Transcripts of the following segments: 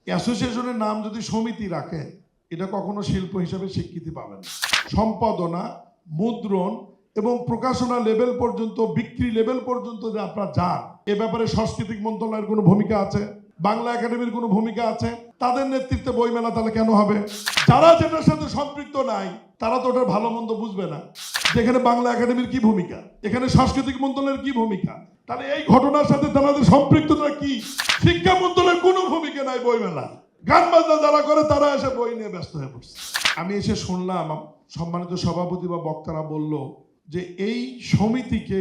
অ্যাসোসিয়েশনের নাম যদি সমিতি রাখেন, এটা কখনো শিল্প হিসাবে স্বীকৃতি পাবেন না। সম্পাদনা, মুদ্রণ এবং প্রকাশনা লেভেল পর্যন্ত, বিক্রি লেভেল পর্যন্ত যে আপনারা যান, এ ব্যাপারে সাংস্কৃতিক মন্ত্রণালয়ের কোনো ভূমিকা আছে, বাংলা একাডেমির কোনো ভূমিকা আছে? তাদের নেতৃত্বে বইমেলা তাহলে কেন হবে? যারা যেটার সাথে সম্পৃক্ত নাই তারা তো ওটার ভালো মন্দ বুঝবে না। যেখানে বাংলা একাডেমির কি ভূমিকা, এখানে সাংস্কৃতিক মন্ত্রণালয়ের কি ভূমিকা, তাহলে এই ঘটনার সাথে তাদের সম্পৃক্ততা কি? শিক্ষা মন্ত্রণালয়ের কোনো ভূমিকা নাই বইমেলা। গান বাজনা যারা করে তারা এসে বই নিয়ে ব্যস্ত হয়ে পড়ছে। আমি এসে শুনলাম সম্মানিত সভাপতি বা বক্তারা বলল যে এই সমিতিকে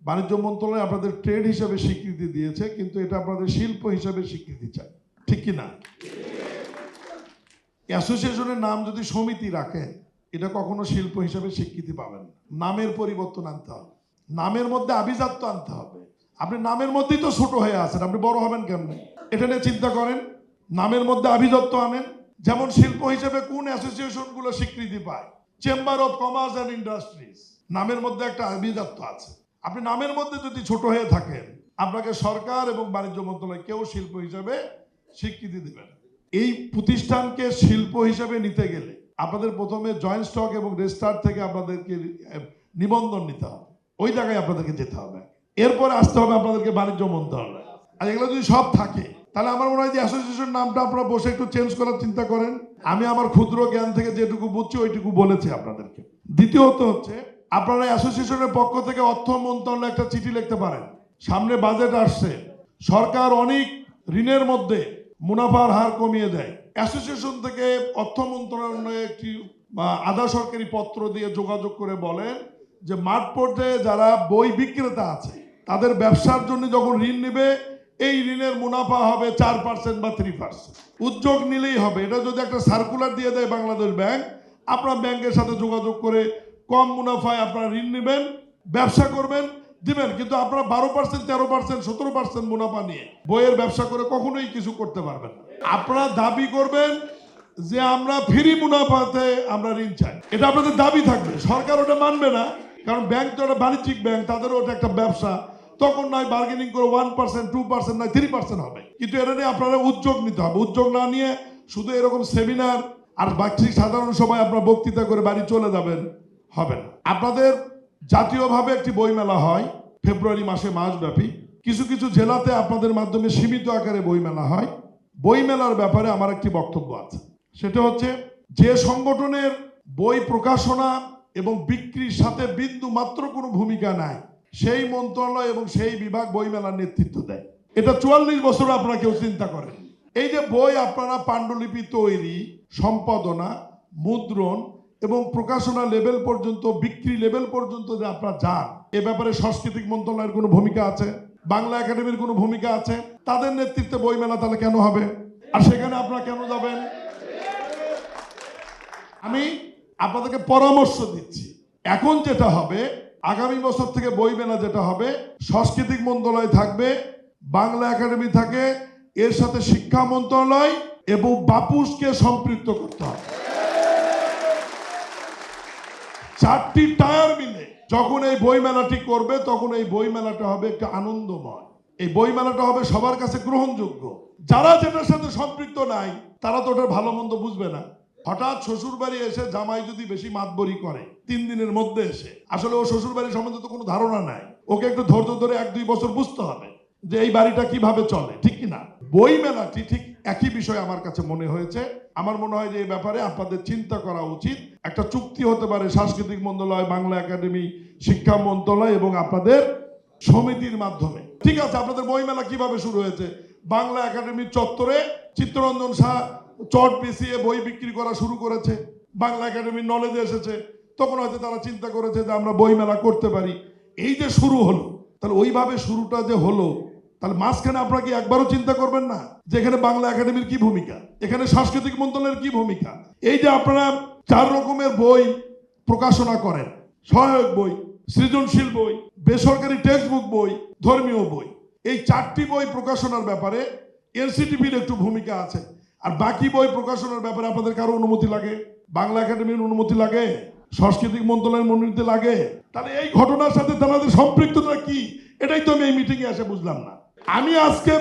বাণিজ্য মন্ত্রণালয় আপনাদের ট্রেড হিসাবে স্বীকৃতি দিয়েছে, কিন্তু এটা আপনাদের শিল্প হিসাবে স্বীকৃতি চাই, ঠিক কি না? অ্যাসোসিয়েশনের নাম যদি সমিতি রাখেন, এটা কখনো শিল্প হিসাবে স্বীকৃতি পাবেন না। নামের পরিবর্তন আনতে হবে, নামের মধ্যে আভিজাত্য আনতে হবে। আপনি নামের মধ্যেই তো ছোট হয়ে আছেন, আপনি বড় হবেন কেমনে? এটা নিয়ে চিন্তা করেন। নামের মধ্যে আভিজাত্য আনেন। যেমন শিল্প হিসেবে কোন অ্যাসোসিয়েশন গুলো স্বীকৃতি পায়? Chamber of commerce and industries, নামের মধ্যে একটা আভিজাত্য আছে। আপনি নামের মধ্যে যদি ছোট হয়ে থাকেন, আপনাকে সরকার এবং বাণিজ্য মন্ত্রণালয় কেউ শিল্প হিসাবে স্বীকৃতি দেবে না। এই প্রতিষ্ঠানকে শিল্প হিসাবে নিতে গেলে আপনাদের প্রথমে জয়েন্ট স্টক এবং রেজিস্টার থেকে আপনাদেরকে নিবন্ধন নিতে হবে, ওই জায়গায় আপনাদেরকে যেতে হবে। এরপরে আসতে হবে আপনাদেরকে বাণিজ্য মন্ত্রণালয়। আর এগুলো যদি সব থাকে, তাহলে আমার মনে হয় যে অ্যাসোসিয়েশন নামটা আপনারা বসে একটু চেঞ্জ করার চিন্তা করেন। আমি আমার ক্ষুদ্র জ্ঞান থেকে যেটুকু বুঝছি ওইটুকু বলেছি আপনাদেরকে। দ্বিতীয়ত হচ্ছে, আপনারা অ্যাসোসিয়েশনের পক্ষ থেকে অর্থ মন্ত্রণালয়ে একটা চিঠি লিখতে পারেন। সামনে বাজেট আসছে, সরকার অনেক ঋণের মধ্যে মুনাফার হার কমিয়ে দেয়। অ্যাসোসিয়েশন থেকে অর্থ মন্ত্রণালয়ে একটি আধা সরকারি পত্র দিয়ে যোগাযোগ করে বলেন যে মাঠ পর্যায়ে যারা বই বিক্রেতা আছে তাদের ব্যবসার জন্য যখন ঋণ নেবে, এই ঋণের মুনাফা হবে 4% বা 3%। উদ্যোগ নিলেই হবে। এটা যদি একটা সার্কুলার দিয়ে দেয় বাংলাদেশ ব্যাংক, আপনার ব্যাংকের সাথে যোগাযোগ করে কম মুনাফায় আপনারা ঋণ নেবেন, ব্যবসা করবেন, দিবেন। কিন্তু আপনারা 12%, 13%, 17% মুনাফা নিয়ে বইয়ের ব্যবসা করে কখনোই কিছু করতে পারবেন না। আপনারা দাবি করবেন যে আমরা ফ্রি মুনাফাতে আমরা ঋণ চাই, এটা আপনাদের দাবি থাকবে। সরকার ওটা মানবে না, কারণ ব্যাংক তো একটা বাণিজ্যিক ব্যাংক, তাদেরও ওটা একটা ব্যবসা। তখন নয় বার্গেনিং করে 1%, 2%, নয় 3% হবে। কিন্তু এটা নিয়ে আপনারা উদ্যোগ নিতে হবে। উদ্যোগ না নিয়ে শুধু এরকম সেমিনার আর বার্ষিক সাধারণ সভায় আপনারা বক্তৃতা করে বাড়ি চলে যাবেন, হবে না। আপনাদের জাতীয়ভাবে একটি বইমেলা হয় ফেব্রুয়ারি মাসে, মাসব্যাপী। কিছু কিছু জেলাতে আপনাদের মাধ্যমে সীমিত আকারে বইমেলা হয়। বইমেলার ব্যাপারে আমার একটি বক্তব্য আছে। সেটা হচ্ছে, যে সংগঠনের বই প্রকাশনা এবং বিক্রির সাথে বিন্দু মাত্র কোনো ভূমিকা নাই, সেই মন্ত্রণালয় এবং সেই বিভাগ বইমেলার নেতৃত্ব দেয়। এটা 44 বছর আপনারা কেউ চিন্তা করেন। এই যে বই আপনারা পাণ্ডুলিপি তৈরি, সম্পাদনা, মুদ্রণ এবং প্রকাশনা লেভেল পর্যন্ত, বিক্রি লেভেল পর্যন্ত যে আপনারা যান, এ ব্যাপারে সাংস্কৃতিক মন্ত্রণালয়ের কোনো ভূমিকা আছে, বাংলা একাডেমির কোনো ভূমিকা আছে? তাদের নেতৃত্বে বইমেলা তাহলে কেন হবে? আর সেখানে আপনারা কেন যাবেন? আমি আপনাদেরকে পরামর্শ দিচ্ছি, এখন যেটা হবে, আগামী বছর থেকে বইমেলা যেটা হবে, সাংস্কৃতিক মন্ত্রণালয় থাকবে, বাংলা একাডেমি থাকে, এর সাথে শিক্ষা মন্ত্রণালয় এবং বাপুসকে সম্পৃক্ত করতে হবে। 4টি টায়ার মিলে যখন এই বইমেলাটি করবে, তখন এই বইমেলাটা হবে একটা আনন্দময়। এই বইমেলাটা হবে সবার কাছে গ্রহণযোগ্য। যারা যেটার সাথে সম্পৃক্ত নাই তারা তো ওটার ভালো মন্দ বুঝবে না। হঠাৎ শ্বশুর বাড়ি এসে জামাই যদি বেশি মাতবরি করে 3 দিনের মধ্যে এসে, আসলে ও শ্বশুর বাড়ির সম্বন্ধে তো কোনো ধারণা নাই। ওকে একটু ধৈর্য ধরে 1-2 বছর বুঝতে হবে যে এই বাড়িটা কিভাবে চলে, ঠিক কিনা? বইমেলাটি ঠিক একই বিষয় আমার কাছে মনে হয়েছে। আমার মনে হয় যে এই ব্যাপারে আপনাদের চিন্তা করা উচিত। একটা চুক্তি হতে পারে সাংস্কৃতিক মন্ত্রণালয়, বাংলা একাডেমি, শিক্ষা মন্ত্রণালয় এবং আপনাদের সমিতির মাধ্যমে। ঠিক আছে, আপনাদের বইমেলা কিভাবে শুরু হয়েছে? বাংলা একাডেমির চত্বরে চিত্তরঞ্জন শাহ চট পিছিয়ে বই বিক্রি করা শুরু করেছে, বাংলা একাডেমির নলেজে এসেছে। তখন হয়তো তারা চিন্তা করেছে যে আমরা বইমেলা করতে পারি। এই যে শুরু হলো, তাহলে ওইভাবে শুরুটা যে হলো, তাহলে মাঝখানে আপনারা কি একবারও চিন্তা করবেন না যে এখানে বাংলা একাডেমির কি ভূমিকা, এখানে সাংস্কৃতিক মন্ত্রণালয়ের কি ভূমিকা? এই যে আপনারা 4 রকমের বই প্রকাশনা করেন, সহায়ক বই, সৃজনশীল বই, বেসরকারি টেক্সট বুক বই, ধর্মীয় বই, এই 4টি বই প্রকাশনার ব্যাপারে এনসিটিভির একটু ভূমিকা আছে। আর বাকি বই প্রকাশনার ব্যাপারে আপনাদের কারো অনুমতি লাগে? বাংলা একাডেমির অনুমতি লাগে? সাংস্কৃতিক মন্ত্রণালয়ের অনুমতি লাগে? তাহলে এই ঘটনার সাথে তাদের সম্পৃক্ততা কি? এটাই তো আমি এই মিটিংয়ে এসে বুঝলাম না। আমি আজকে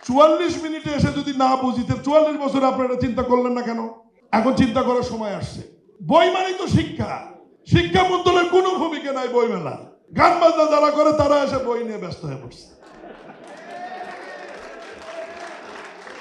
44 মিনিটে এসে যদি না বুঝিতে 44 বছরে আপনারা চিন্তা করলেন না কেন? এখন চিন্তা করার সময় আসছে। বই মানেই তো শিক্ষা। শিক্ষা মন্ত্রণালয়ের কোনো ভূমিকা নাই বই মেলা। গান বাজনা যারা করে তারা এসে বই নিয়ে ব্যস্ত হয়ে পড়ছে।